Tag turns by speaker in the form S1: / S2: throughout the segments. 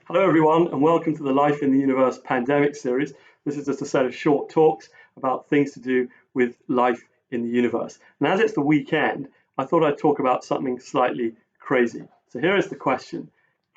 S1: Hello everyone and welcome to the Life in the Universe pandemic series. This is just a set of short talks about things to do with life in the universe. And as it's the weekend, I thought I'd talk about something slightly crazy. So here is the question: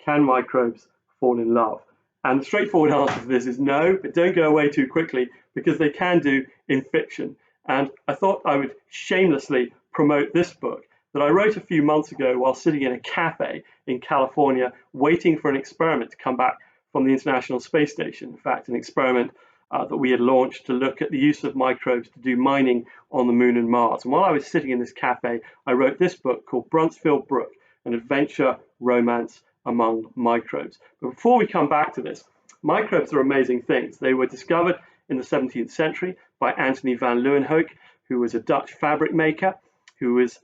S1: can microbes fall in love? And the straightforward answer to this is no, but don't go away too quickly because they can do in fiction. And I thought I would shamelessly promote this book that I wrote a few months ago while sitting in a cafe in California waiting for an experiment to come back from the International Space Station. In fact, an experiment that we had launched to look at the use of microbes to do mining on the Moon and Mars. And while I was sitting in this cafe, I wrote this book called Bruntsfield Brook, an adventure romance among microbes. But before we come back to this, microbes are amazing things. They were discovered in the 17th century by Anthony van Leeuwenhoek, who was a Dutch fabric maker who was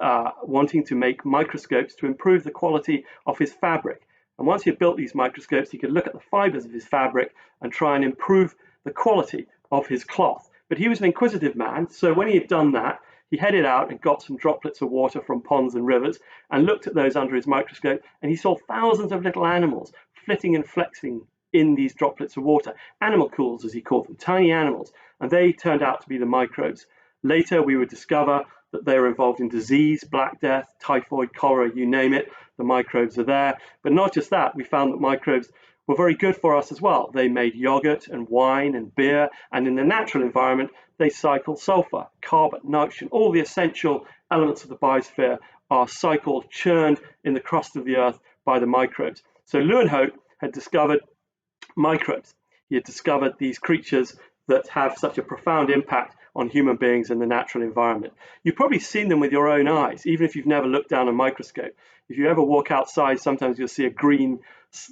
S1: wanting to make microscopes to improve the quality of his fabric. And once he had built these microscopes, he could look at the fibers of his fabric and try and improve the quality of his cloth. But he was an inquisitive man, so when he had done that, he headed out and got some droplets of water from ponds and rivers and looked at those under his microscope, and he saw thousands of little animals flitting and flexing in these droplets of water, animalcules as he called them, tiny animals, and they turned out to be the microbes. Later we would discover that they are involved in disease, Black Death, typhoid, cholera, you name it, the microbes are there. But not just that, we found that microbes were very good for us as well. They made yogurt and wine and beer, and in the natural environment, they cycle sulfur, carbon, nitrogen, all the essential elements of the biosphere are cycled, churned in the crust of the earth by the microbes. So Leeuwenhoek had discovered microbes. He had discovered these creatures that have such a profound impact on human beings and the natural environment. You've probably seen them with your own eyes, even if you've never looked down a microscope. If you ever walk outside, sometimes you'll see a green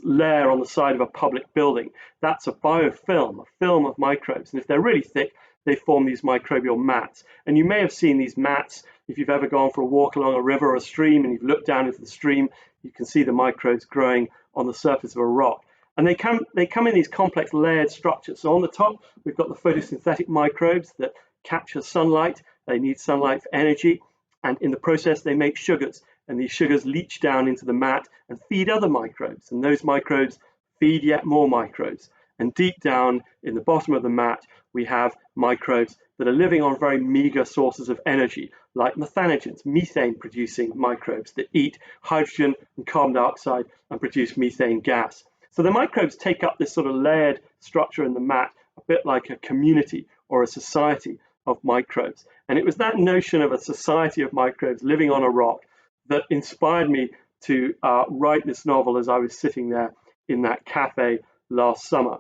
S1: layer on the side of a public building. That's a biofilm, a film of microbes. And if they're really thick, they form these microbial mats. And you may have seen these mats if you've ever gone for a walk along a river or a stream and you've looked down into the stream, you can see the microbes growing on the surface of a rock. And they come in these complex layered structures. So on the top, we've got the photosynthetic microbes that capture sunlight. They need sunlight for energy. And in the process, they make sugars. And these sugars leach down into the mat and feed other microbes. And those microbes feed yet more microbes. And deep down in the bottom of the mat, we have microbes that are living on very meager sources of energy, like methanogens, methane-producing microbes that eat hydrogen and carbon dioxide and produce methane gas. So the microbes take up this sort of layered structure in the mat, a bit like a community or a society of microbes. And it was that notion of a society of microbes living on a rock that inspired me to write this novel as I was sitting there in that cafe last summer.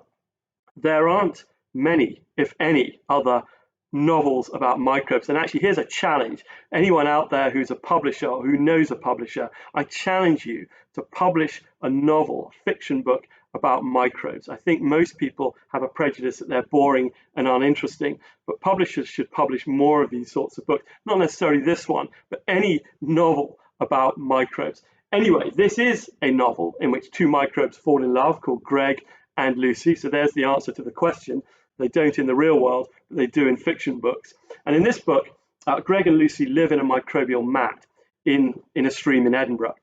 S1: There aren't many, if any, other novels about microbes. And actually, here's a challenge. Anyone out there who's a publisher or who knows a publisher, I challenge you to publish a novel, a fiction book about microbes. I think most people have a prejudice that they're boring and uninteresting, but publishers should publish more of these sorts of books, not necessarily this one, but any novel about microbes. Anyway, this is a novel in which two microbes fall in love called Greg and Lucy. So there's the answer to the question. They don't in the real world, but they do in fiction books. And in this book, Greg and Lucy live in a microbial mat in a stream in Edinburgh.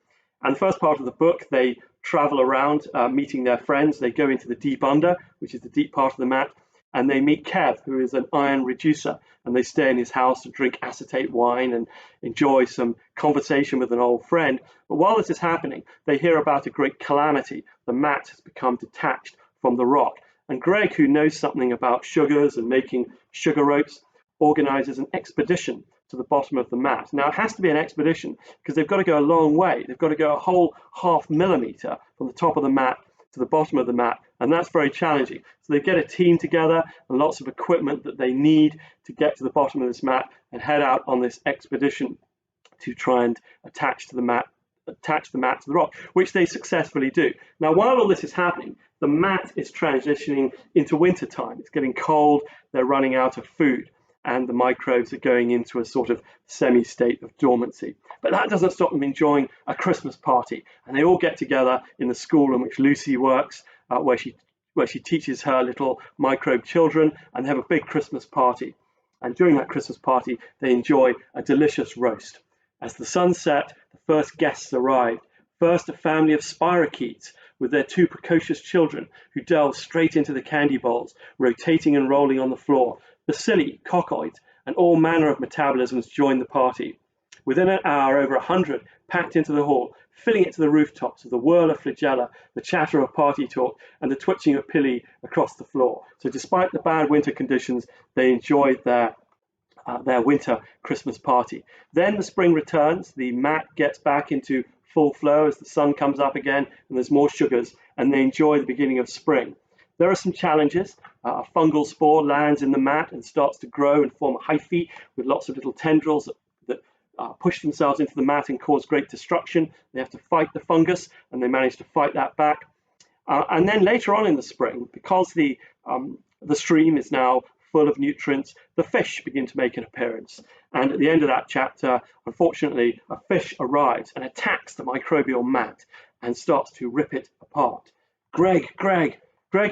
S1: And the first part of the book, they travel around meeting their friends. They go into the deep under, which is the deep part of the mat, and they meet Kev, who is an iron reducer, and they stay in his house to drink acetate wine and enjoy some conversation with an old friend. But while this is happening, they hear about a great calamity. The mat has become detached from the rock. And Greg, who knows something about sugars and making sugar ropes, organizes an expedition to the bottom of the mat. Now, it has to be an expedition because they've got to go a long way. They've got to go a whole ½ millimeter from the top of the mat to the bottom of the mat, and that's very challenging. So they get a team together and lots of equipment that they need to get to the bottom of this mat and head out on this expedition to try and attach the mat to the rock, which they successfully do. Now, while all this is happening, the mat is transitioning into winter time. It's getting cold, they're running out of food, and the microbes are going into a sort of semi-state of dormancy. But that doesn't stop them enjoying a Christmas party, and they all get together in the school in which Lucy works, where she teaches her little microbe children, and they have a big Christmas party. And during that Christmas party, they enjoy a delicious roast. As the sun set, the first guests arrived. First, a family of spirochetes, with their two precocious children who delve straight into the candy bowls, rotating and rolling on the floor. Bacilli, coccoids, and all manner of metabolisms join the party. Within an hour, over 100 packed into the hall, filling it to the rooftops with the whirl of flagella, the chatter of party talk, and the twitching of pili across the floor. So despite the bad winter conditions, they enjoyed their winter Christmas party. Then the spring returns, the mat gets back into full flow as the sun comes up again and there's more sugars, and they enjoy the beginning of spring. There are some challenges. A fungal spore lands in the mat and starts to grow and form a hyphae with lots of little tendrils that push themselves into the mat and cause great destruction. They have to fight the fungus, and they manage to fight that back. And then later on in the spring, because the stream is now full of nutrients, the fish begin to make an appearance. And at the end of that chapter, unfortunately, a fish arrives and attacks the microbial mat and starts to rip it apart. Greg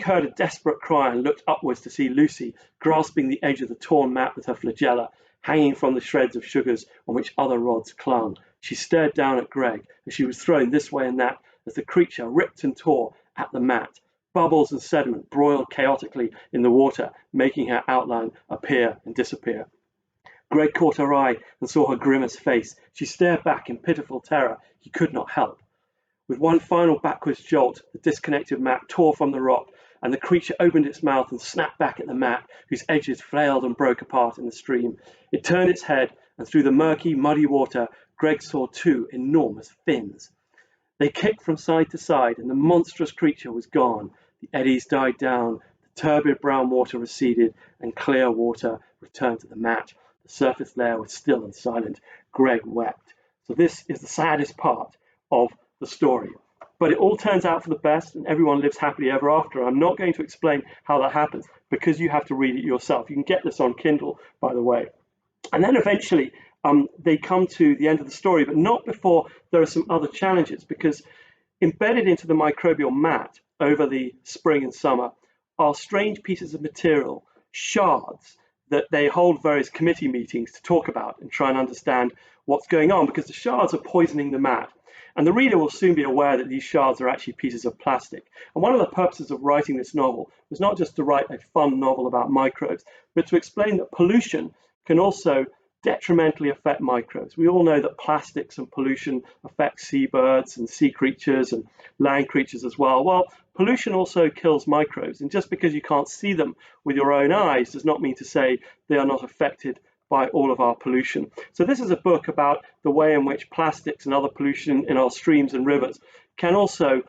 S1: heard a desperate cry and looked upwards to see Lucy grasping the edge of the torn mat with her flagella, hanging from the shreds of sugars on which other rods clung. She stared down at Greg as she was thrown this way and that as the creature ripped and tore at the mat. Bubbles and sediment broiled chaotically in the water, making her outline appear and disappear. Greg caught her eye and saw her grimace face. She stared back in pitiful terror. He could not help. With one final backwards jolt, the disconnected mat tore from the rock, and the creature opened its mouth and snapped back at the mat, whose edges flailed and broke apart in the stream. It turned its head, and through the murky, muddy water, Greg saw two enormous fins. They kicked from side to side, and the monstrous creature was gone. The eddies died down, the turbid brown water receded, and clear water returned to the mat. The surface layer was still and silent. Greg wept. So this is the saddest part of the story. But it all turns out for the best, and everyone lives happily ever after. I'm not going to explain how that happens because you have to read it yourself. You can get this on Kindle, by the way. And then eventually they come to the end of the story, but not before there are some other challenges, because embedded into the microbial mat over the spring and summer are strange pieces of material, shards, that they hold various committee meetings to talk about and try and understand what's going on, because the shards are poisoning the mat. And the reader will soon be aware that these shards are actually pieces of plastic. And one of the purposes of writing this novel was not just to write a fun novel about microbes, but to explain that pollution can also detrimentally affect microbes. We all know that plastics and pollution affect seabirds and sea creatures and land creatures as well. Well, pollution also kills microbes, and just because you can't see them with your own eyes does not mean to say they are not affected by all of our pollution. So this is a book about the way in which plastics and other pollution in our streams and rivers can also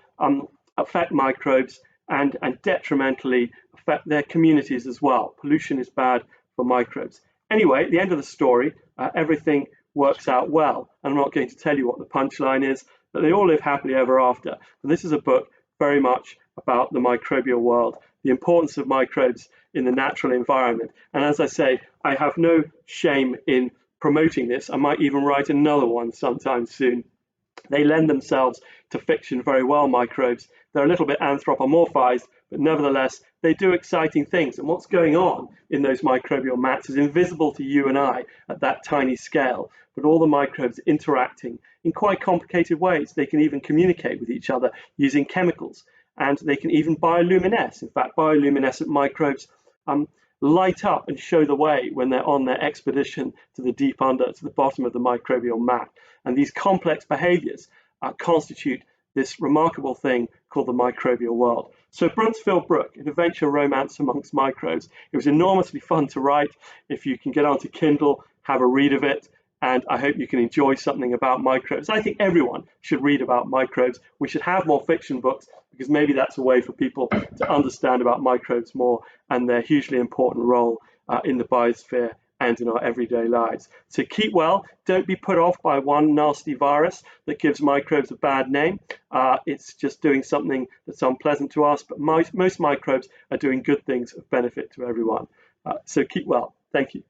S1: affect microbes and detrimentally affect their communities as well. Pollution is bad for microbes. Anyway, at the end of the story, everything works out well. And I'm not going to tell you what the punchline is, but they all live happily ever after. And this is a book very much about the microbial world, the importance of microbes in the natural environment. And as I say, I have no shame in promoting this. I might even write another one sometime soon. They lend themselves to fiction very well, microbes. They're a little bit anthropomorphized, but nevertheless, they do exciting things. And what's going on in those microbial mats is invisible to you and I at that tiny scale. But all the microbes interacting in quite complicated ways. They can even communicate with each other using chemicals. And they can even bioluminesce. In fact, bioluminescent microbes light up and show the way when they're on their expedition to the deep under, to the bottom of the microbial mat. And these complex behaviors constitute this remarkable thing called the microbial world. So Bruntsfield Brook, an adventure romance amongst microbes. It was enormously fun to write. If you can get onto Kindle, have a read of it. And I hope you can enjoy something about microbes. I think everyone should read about microbes. We should have more fiction books, because maybe that's a way for people to understand about microbes more and their hugely important role in the biosphere and in our everyday lives. So keep well. Don't be put off by one nasty virus that gives microbes a bad name. It's just doing something that's unpleasant to us, but most microbes are doing good things of benefit to everyone. So keep well. Thank you.